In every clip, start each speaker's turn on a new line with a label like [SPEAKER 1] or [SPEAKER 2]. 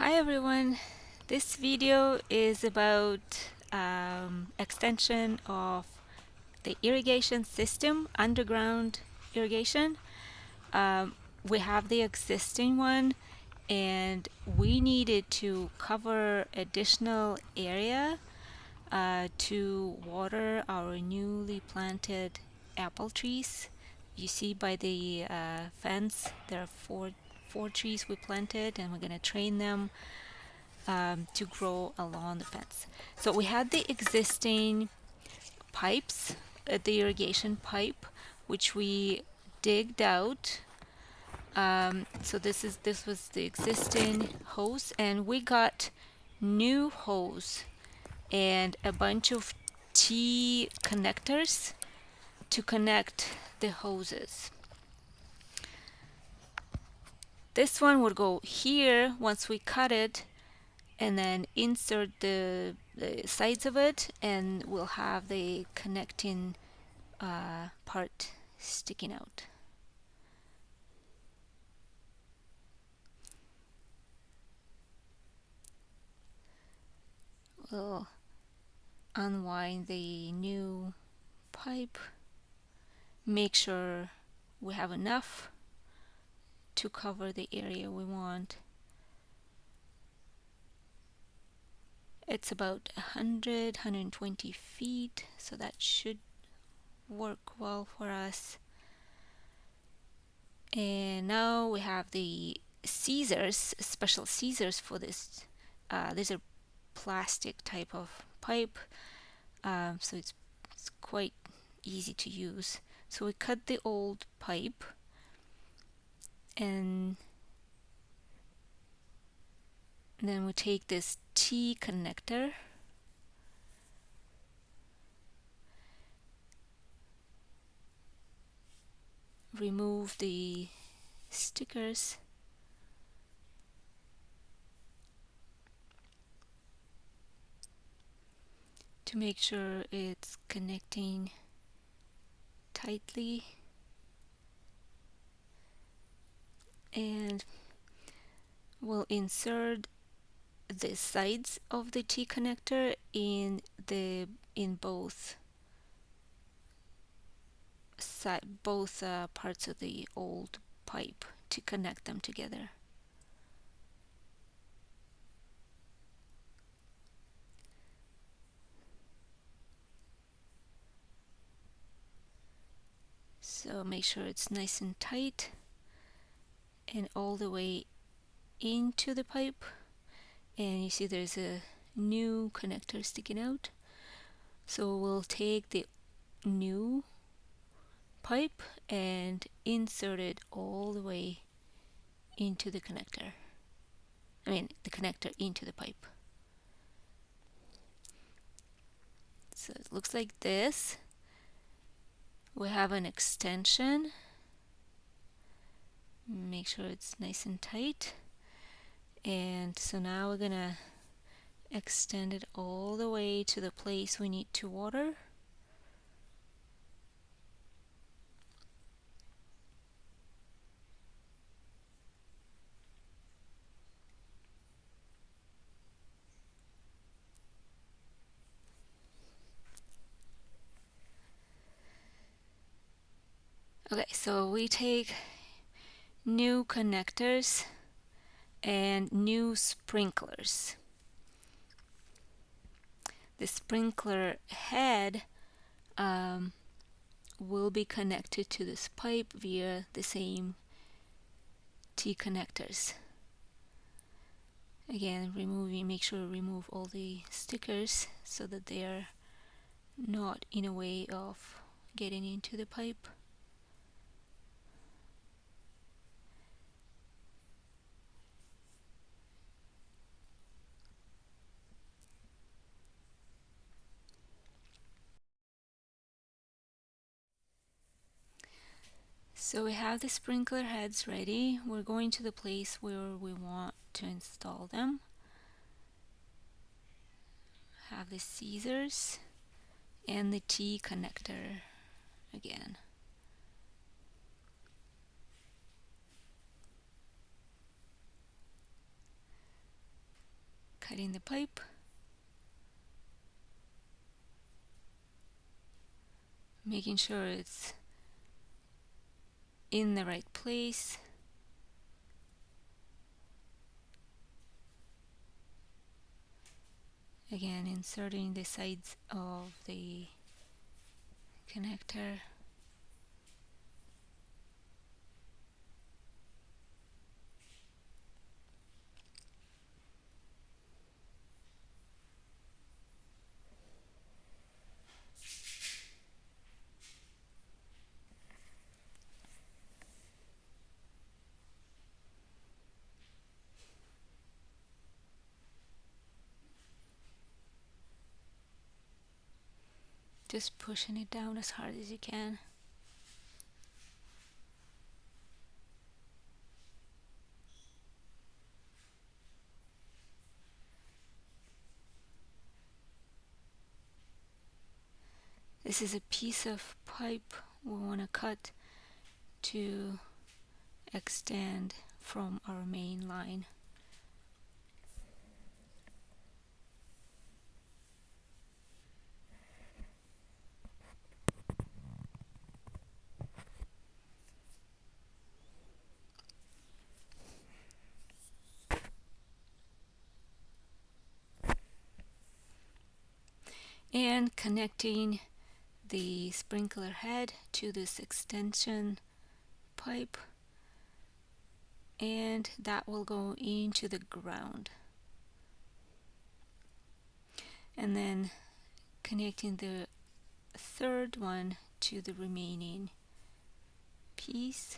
[SPEAKER 1] Hi everyone, this video is about extension of the irrigation system, underground irrigation. Um, we have the existing one and we needed to cover additional area to water our newly planted apple trees. You see by the fence there are four trees we planted, and we're going to train them to grow along the fence. So we had the existing pipes, the irrigation pipe, which we digged out. So this was the existing hose, and we got new hose and a bunch of T connectors to connect the hoses. This one would go here once we cut it, and then insert the sides of it, and we'll have the connecting part sticking out. We'll unwind the new pipe, make sure we have enough to cover the area we want. It's about 120 feet, so that should work well for us. And now we have the scissors, special scissors for this. These are plastic type of pipe, so it's quite easy to use. So we cut the old pipe, and then we take this T connector, remove the stickers, to make sure it's connecting tightly, and we'll insert the sides of the T connector in both parts of the old pipe to connect them together. So make sure it's nice and tight and all the way into the pipe. And you see there's a new connector sticking out. So we'll take the new pipe and insert it all the way into the connector. The connector into the pipe. So it looks like this. We have an extension. Make sure it's nice and tight. And so now we're gonna extend it all the way to the place we need to water. Okay, so we take new connectors and new sprinklers. The sprinkler head will be connected to this pipe via the same T connectors. Again, make sure to remove all the stickers so that they are not in a way of getting into the pipe. So we have the sprinkler heads ready. We're going to the place where we want to install them. Have the scissors and the T connector again. cutting the pipe, making sure it's in the right place. Again, inserting the sides of the connector. Just pushing it down as hard as you can. This is a piece of pipe we want to cut to extend from our main line. And connecting the sprinkler head to this extension pipe, and that will go into the ground. And then connecting the third one to the remaining piece.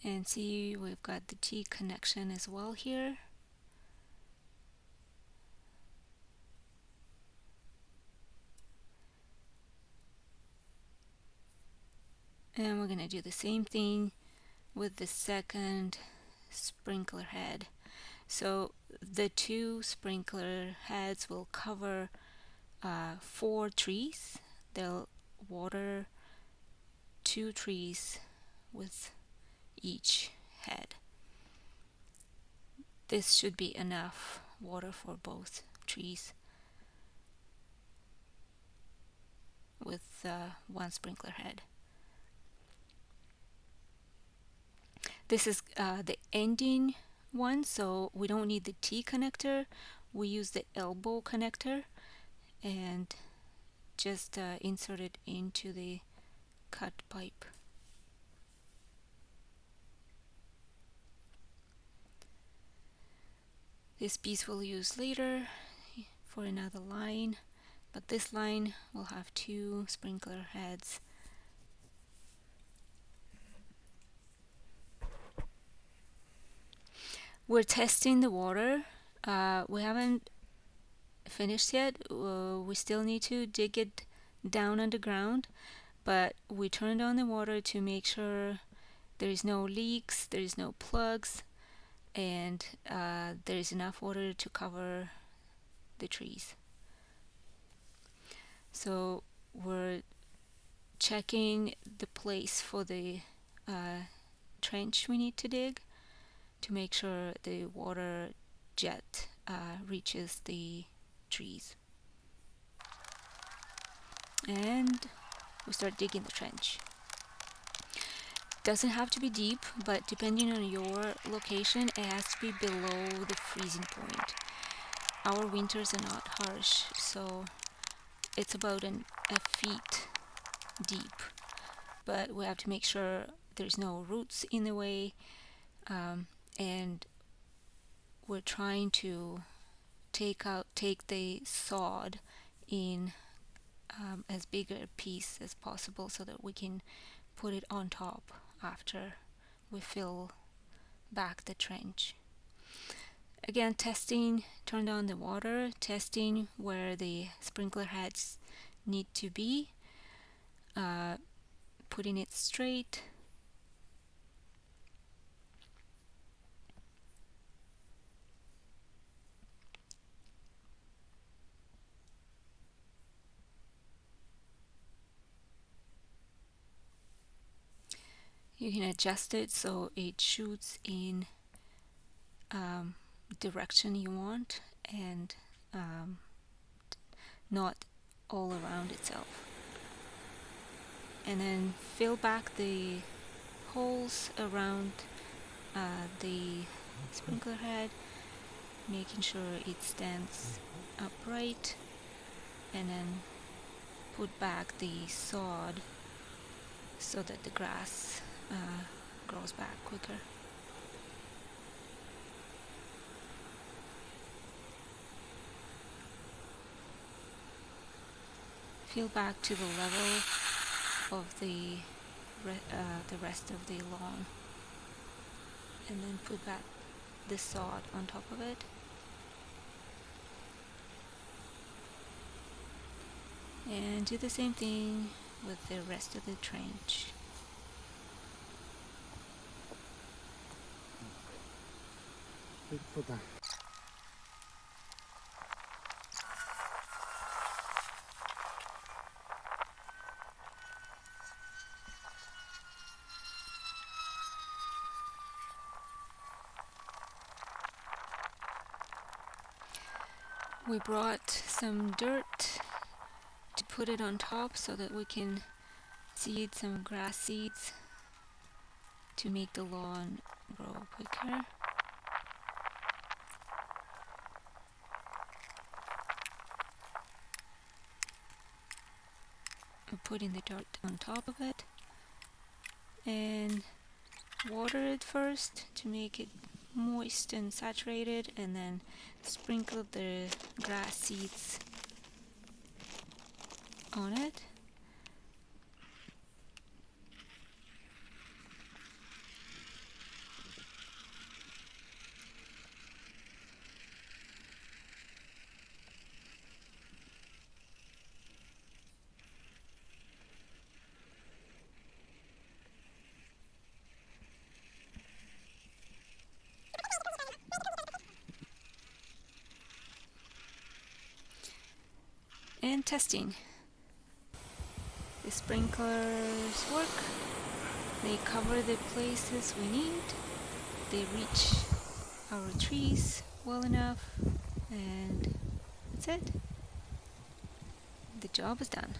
[SPEAKER 1] And see, we've got the T connection as well here. And we're going to do the same thing with the second sprinkler head. So the two sprinkler heads will cover 4 trees. They'll water 2 trees with each head. This should be enough water for both trees with 1 sprinkler head. This is the ending one, so we don't need the T connector. We use the elbow connector and just insert it into the cut pipe. This piece we'll use later for another line, but this line will have 2 sprinkler heads. We're testing the water. We haven't finished yet. We still need to dig it down underground, but we turned on the water to make sure there is no leaks, there is no plugs, and there is enough water to cover the trees. So we're checking the place for the trench we need to dig to make sure the water jet reaches the trees. And we start digging the trench. Doesn't have to be deep, but depending on your location, it has to be below the freezing point. Our winters are not harsh, so it's about a feet deep, but we have to make sure there's no roots in the way, and we're trying to take the sod in as big a piece as possible so that we can put it on top after we fill back the trench. Again, testing, turned on the water, testing where the sprinkler heads need to be, putting it straight. You can adjust it so it shoots in um, direction you want, and not all around itself. And then fill back the holes around the sprinkler head, making sure it stands upright, and then put back the sod so that the grass grows back quicker. Fill back to the level of the rest of the lawn, and then put back the sod on top of it. And do the same thing with the rest of the trench. We brought some dirt to put it on top so that we can seed some grass seeds to make the lawn grow quicker. We're putting the dirt on top of it and water it first to make it moist and saturated, and then sprinkle the grass seeds on it. And testing. The sprinklers work. They cover the places we need. They reach our trees well enough, and that's it. The job is done.